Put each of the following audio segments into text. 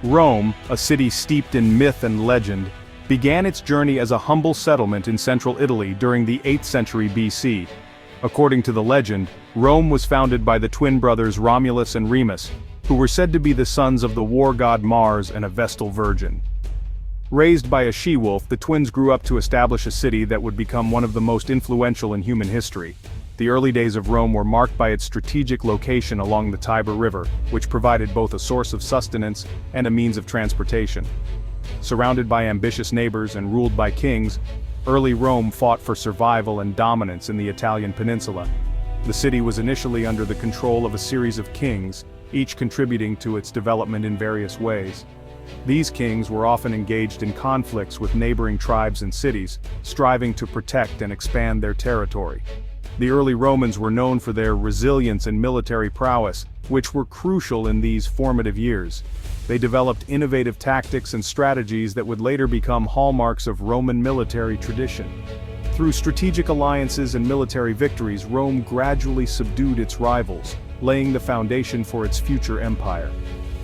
Rome, a city steeped in myth and legend, began its journey as a humble settlement in central Italy during the 8th century BC. According to the legend, Rome was founded by the twin brothers Romulus and Remus, who were said to be the sons of the war god Mars and a Vestal virgin. Raised by a she-wolf, the twins grew up to establish a city that would become one of the most influential in human history. The early days of Rome were marked by its strategic location along the Tiber River, which provided both a source of sustenance and a means of transportation. Surrounded by ambitious neighbors and ruled by kings, early Rome fought for survival and dominance in the Italian peninsula. The city was initially under the control of a series of kings, each contributing to its development in various ways. These kings were often engaged in conflicts with neighboring tribes and cities, striving to protect and expand their territory. The early Romans were known for their resilience and military prowess, which were crucial in these formative years. They developed innovative tactics and strategies that would later become hallmarks of Roman military tradition. Through strategic alliances and military victories, Rome gradually subdued its rivals, laying the foundation for its future empire.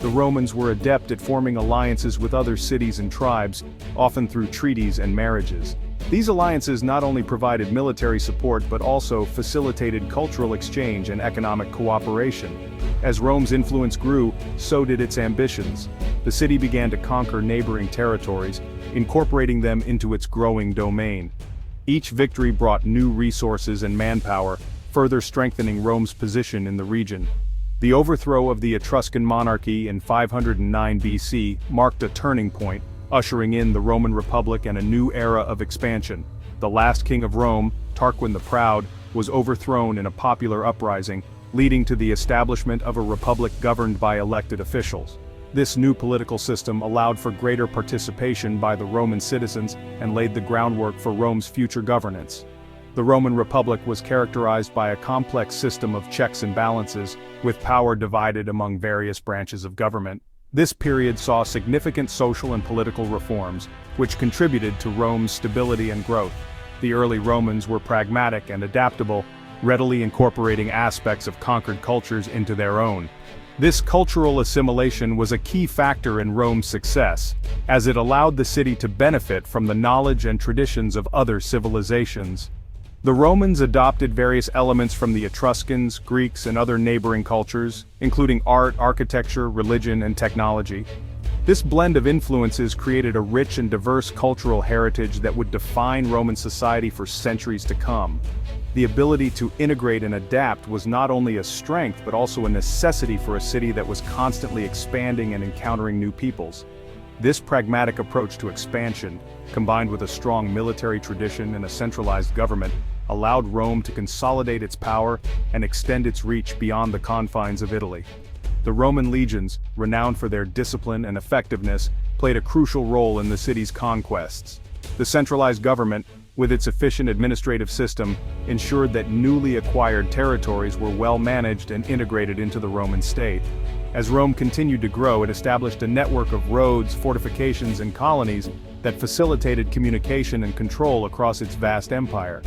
The Romans were adept at forming alliances with other cities and tribes, often through treaties and marriages. These alliances not only provided military support but also facilitated cultural exchange and economic cooperation. As Rome's influence grew, so did its ambitions. The city began to conquer neighboring territories, incorporating them into its growing domain. Each victory brought new resources and manpower, further strengthening Rome's position in the region. The overthrow of the Etruscan monarchy in 509 BC marked a turning point, ushering in the Roman Republic and a new era of expansion. The last king of Rome, Tarquin the Proud, was overthrown in a popular uprising, leading to the establishment of a republic governed by elected officials. This new political system allowed for greater participation by the Roman citizens and laid the groundwork for Rome's future governance. The Roman Republic was characterized by a complex system of checks and balances, with power divided among various branches of government. This period saw significant social and political reforms, which contributed to Rome's stability and growth. The early Romans were pragmatic and adaptable, readily incorporating aspects of conquered cultures into their own. This cultural assimilation was a key factor in Rome's success, as it allowed the city to benefit from the knowledge and traditions of other civilizations. The Romans adopted various elements from the Etruscans, Greeks, and other neighboring cultures, including art, architecture, religion, and technology. This blend of influences created a rich and diverse cultural heritage that would define Roman society for centuries to come. The ability to integrate and adapt was not only a strength but also a necessity for a city that was constantly expanding and encountering new peoples. This pragmatic approach to expansion, combined with a strong military tradition and a centralized government, allowed Rome to consolidate its power and extend its reach beyond the confines of Italy. The Roman legions, renowned for their discipline and effectiveness, played a crucial role in the city's conquests. The centralized government, with its efficient administrative system, ensured that newly acquired territories were well managed and integrated into the Roman state. As Rome continued to grow, it established a network of roads, fortifications, and colonies that facilitated communication and control across its vast empire.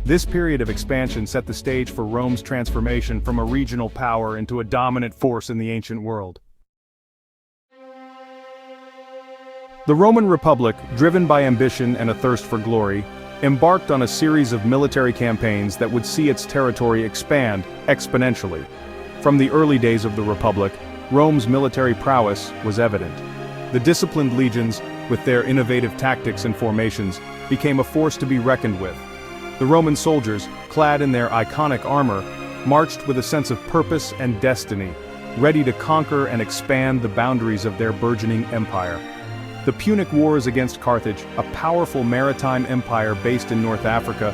This period of expansion set the stage for Rome's transformation from a regional power into a dominant force in the ancient world. The Roman Republic, driven by ambition and a thirst for glory, embarked on a series of military campaigns that would see its territory expand exponentially. From the early days of the Republic, Rome's military prowess was evident. The disciplined legions, with their innovative tactics and formations, became a force to be reckoned with. The Roman soldiers, clad in their iconic armor, marched with a sense of purpose and destiny, ready to conquer and expand the boundaries of their burgeoning empire. The Punic Wars against Carthage, a powerful maritime empire based in North Africa,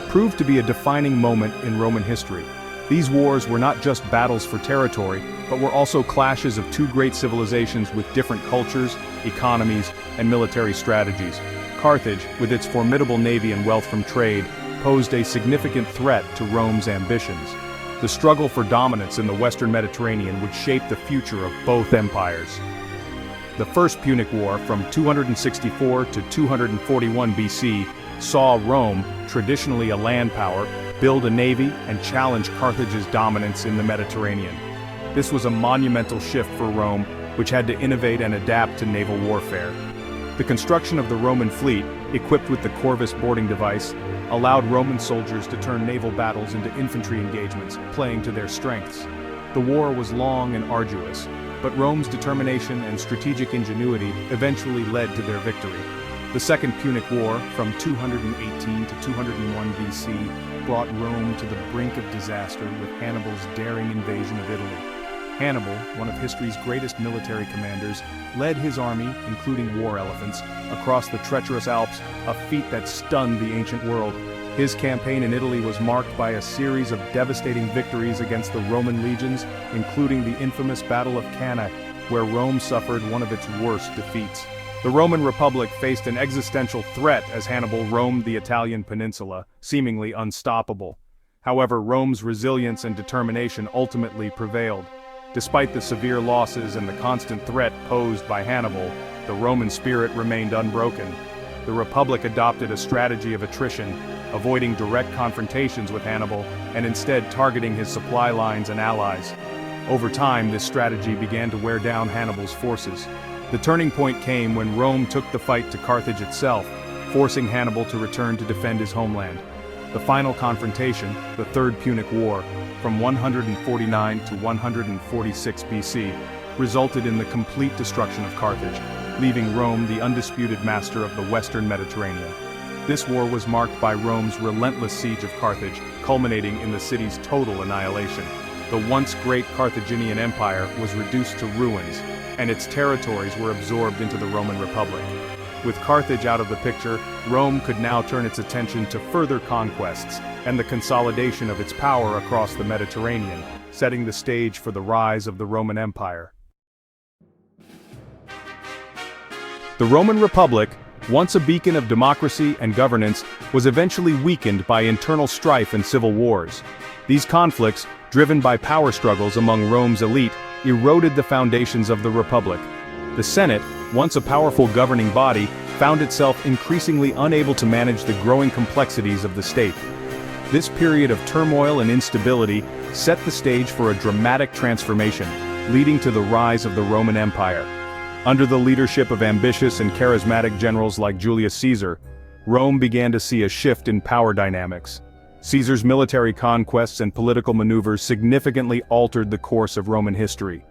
proved to be a defining moment in Roman history. These wars were not just battles for territory, but were also clashes of two great civilizations with different cultures, economies, and military strategies. Carthage, with its formidable navy and wealth from trade, posed a significant threat to Rome's ambitions. The struggle for dominance in the Western Mediterranean would shape the future of both empires. The First Punic War, from 264 to 241 BC, saw Rome, traditionally a land power, build a navy and challenge Carthage's dominance in the Mediterranean. This was a monumental shift for Rome, which had to innovate and adapt to naval warfare. The construction of the Roman fleet, equipped with the Corvus boarding device, allowed Roman soldiers to turn naval battles into infantry engagements, playing to their strengths. The war was long and arduous, but Rome's determination and strategic ingenuity eventually led to their victory. The Second Punic War, from 218 to 201 BC, brought Rome to the brink of disaster with Hannibal's daring invasion of Italy. Hannibal, one of history's greatest military commanders, led his army, including war elephants, across the treacherous Alps, a feat that stunned the ancient world. His campaign in Italy was marked by a series of devastating victories against the Roman legions, including the infamous Battle of Cannae, where Rome suffered one of its worst defeats. The Roman Republic faced an existential threat as Hannibal roamed the Italian peninsula, seemingly unstoppable. However, Rome's resilience and determination ultimately prevailed. Despite the severe losses and the constant threat posed by Hannibal, the Roman spirit remained unbroken. The Republic adopted a strategy of attrition, avoiding direct confrontations with Hannibal and instead targeting his supply lines and allies. Over time, this strategy began to wear down Hannibal's forces. The turning point came when Rome took the fight to Carthage itself, forcing Hannibal to return to defend his homeland. The final confrontation, the Third Punic War, from 149 to 146 BC, resulted in the complete destruction of Carthage, leaving Rome the undisputed master of the Western Mediterranean. This war was marked by Rome's relentless siege of Carthage, culminating in the city's total annihilation. The once great Carthaginian Empire was reduced to ruins, and its territories were absorbed into the Roman Republic. With Carthage out of the picture, Rome could now turn its attention to further conquests and the consolidation of its power across the Mediterranean, setting the stage for the rise of the Roman Empire. The Roman Republic, once a beacon of democracy and governance, was eventually weakened by internal strife and civil wars. These conflicts, driven by power struggles among Rome's elite, eroded the foundations of the Republic. The Senate, once a powerful governing body, found itself increasingly unable to manage the growing complexities of the state. This period of turmoil and instability set the stage for a dramatic transformation, leading to the rise of the Roman Empire. Under the leadership of ambitious and charismatic generals like Julius Caesar, Rome began to see a shift in power dynamics. Caesar's military conquests and political maneuvers significantly altered the course of Roman history.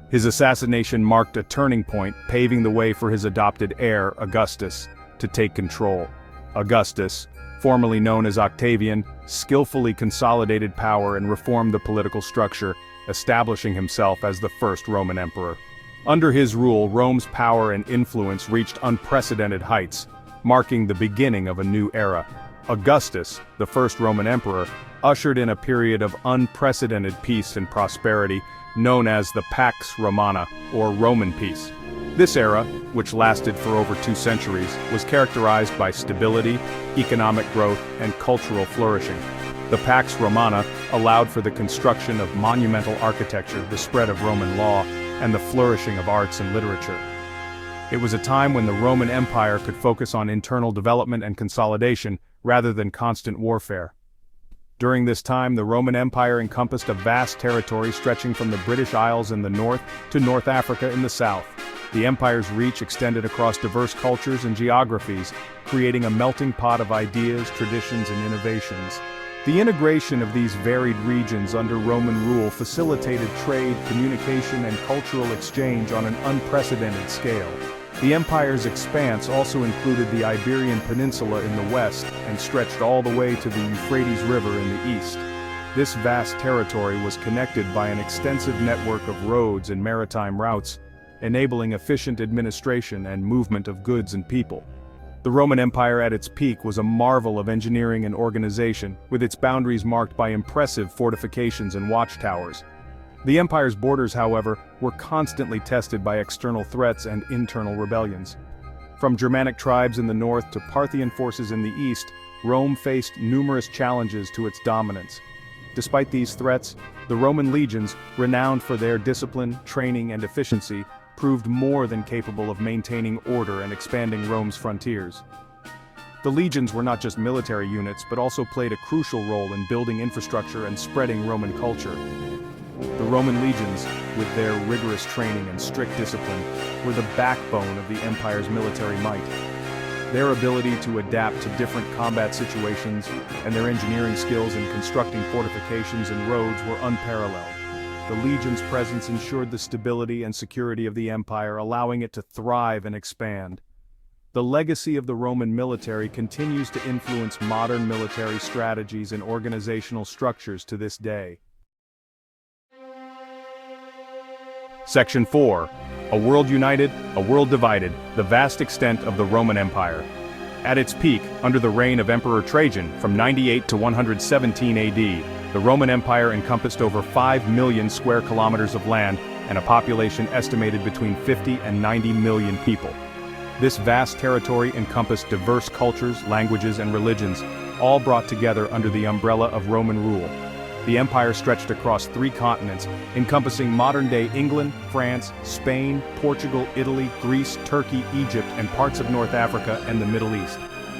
His assassination marked a turning point, paving the way for his adopted heir, Augustus, to take control. Augustus, formerly known as Octavian, skillfully consolidated power and reformed the political structure, establishing himself as the first Roman emperor. Under his rule, Rome's power and influence reached unprecedented heights, marking the beginning of a new era. Augustus, the first Roman emperor, ushered in a period of unprecedented peace and prosperity, known as the Pax Romana, or Roman peace. This era, which lasted for over 2 centuries, was characterized by stability, economic growth, and cultural flourishing. The Pax Romana allowed for the construction of monumental architecture, the spread of Roman law, and the flourishing of arts and literature. It was a time when the Roman Empire could focus on internal development and consolidation, rather than constant warfare. During this time, the Roman Empire encompassed a vast territory stretching from the British Isles in the north to North Africa in the south. The empire's reach extended across diverse cultures and geographies, creating a melting pot of ideas, traditions, and innovations. The integration of these varied regions under Roman rule facilitated trade, communication, and cultural exchange on an unprecedented scale. The empire's expanse also included the Iberian Peninsula in the west and stretched all the way to the Euphrates River in the east. This vast territory was connected by an extensive network of roads and maritime routes, enabling efficient administration and movement of goods and people. The Roman Empire at its peak was a marvel of engineering and organization, with its boundaries marked by impressive fortifications and watchtowers. The empire's borders, however, were constantly tested by external threats and internal rebellions. From Germanic tribes in the north to Parthian forces in the east, Rome faced numerous challenges to its dominance. Despite these threats, the Roman legions, renowned for their discipline, training, and efficiency, proved more than capable of maintaining order and expanding Rome's frontiers. The legions were not just military units, but also played a crucial role in building infrastructure and spreading Roman culture. The Roman legions, with their rigorous training and strict discipline, were the backbone of the empire's military might. Their ability to adapt to different combat situations and their engineering skills in constructing fortifications and roads were unparalleled. The legion's presence ensured the stability and security of the empire, allowing it to thrive and expand. The legacy of the Roman military continues to influence modern military strategies and organizational structures to this day. Section 4. A world united, a world divided, the vast extent of the Roman Empire. At its peak, under the reign of Emperor Trajan, from 98 to 117 AD, the Roman Empire encompassed over 5 million square kilometers of land and a population estimated between 50 and 90 million people. This vast territory encompassed diverse cultures, languages, and religions, all brought together under the umbrella of Roman rule. The empire stretched across 3 continents, encompassing modern-day England, France, Spain, Portugal, Italy, Greece, Turkey, Egypt, and parts of North Africa and the Middle East.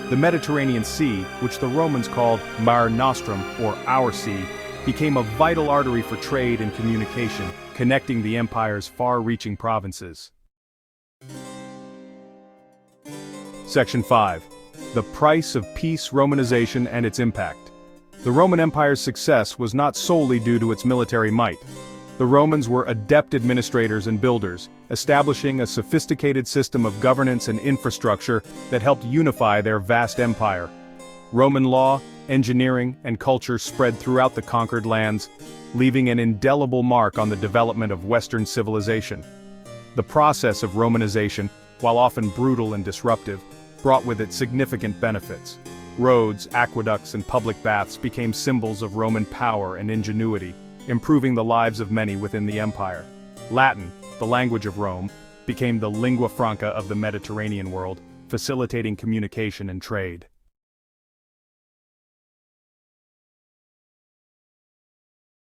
The Mediterranean Sea, which the Romans called Mare Nostrum, or Our Sea, became a vital artery for trade and communication, connecting the empire's far-reaching provinces. Section 5. The price of peace, Romanization, and its impact. The Roman Empire's success was not solely due to its military might. The Romans were adept administrators and builders, establishing a sophisticated system of governance and infrastructure that helped unify their vast empire. Roman law, engineering, and culture spread throughout the conquered lands, leaving an indelible mark on the development of Western civilization. The process of Romanization, while often brutal and disruptive, brought with it significant benefits. Roads, aqueducts, and public baths became symbols of Roman power and ingenuity, improving the lives of many within the empire. Latin, the language of Rome, became the lingua franca of the Mediterranean world, facilitating communication and trade.